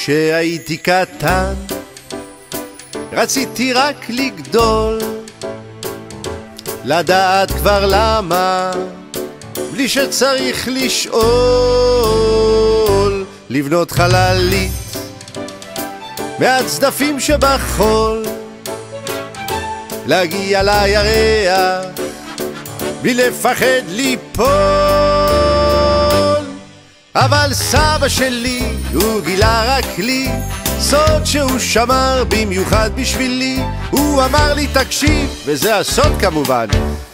כשהייתי קטן רציתי רק לגדול, לדעת כבר למה בלי שצריך לשאול, לבנות חללית מהצדפים שבחול, להגיע לירח בלי לפחד ליפול. אבל סבא שלי הוא גילה רק לי סוד שהוא שמר במיוחד בשבילי. הוא אמר לי תקשיב, וזה הסוד כמובן,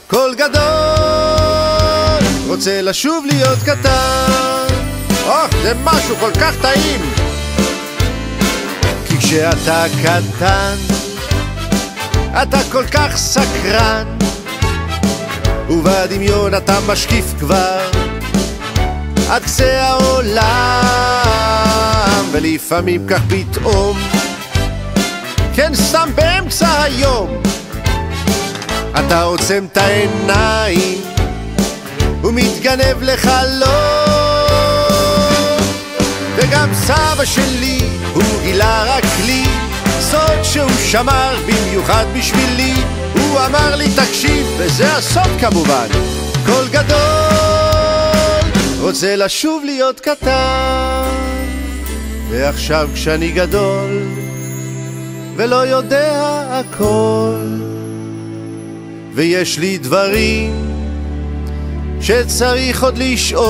קול גדול רוצה לשוב להיות קטן. זה משהו כל כך טעים, כי כשאתה קטן אתה כל כך סקרן, ובדמיון אתה משקיף כבר עד קצה העולם, ולפעמים כך פתאום, כן סתם באמצע היום, אתה עוצם את העיניים ומתגנב לחלום. וגם סבא שלי הוא גילה רק לי סוד שהוא שמר במיוחד בשבילי. הוא אמר לי תקשיב, וזה הסוד כמובן, קול גדול רוצה לשוב להיות קטן. ועכשיו כשאני גדול ולא יודע הכל, ויש לי דברים שצריך עוד לשאול,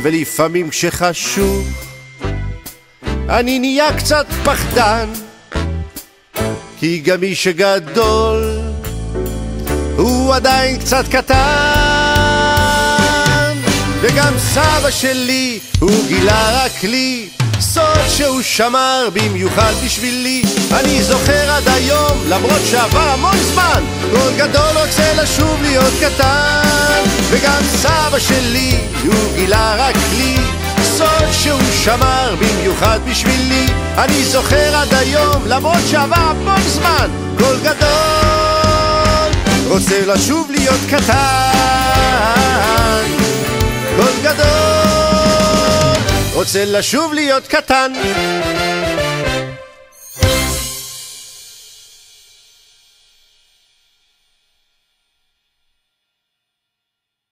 ולפעמים כשחשוב אני נהיה קצת פחדן, כי גם מי שגדול הוא עדיין קצת קטן. וגם סבא שלי הוא גילה רק לי סוד שהוא שמר במיוחד בשבילי. אני זוכר עד היום, למרות שעבר המון זמן, קול גדול רוצה לשוב להיות קטן. וגם סבא שלי הוא גילה רק לי סוד שהוא שמר במיוחד בשבילי. אני זוכר עד היום, למרות שעבר המון זמן, קול גדול רוצה לשוב להיות קטן. קול גדול רוצה לשוב להיות קטן.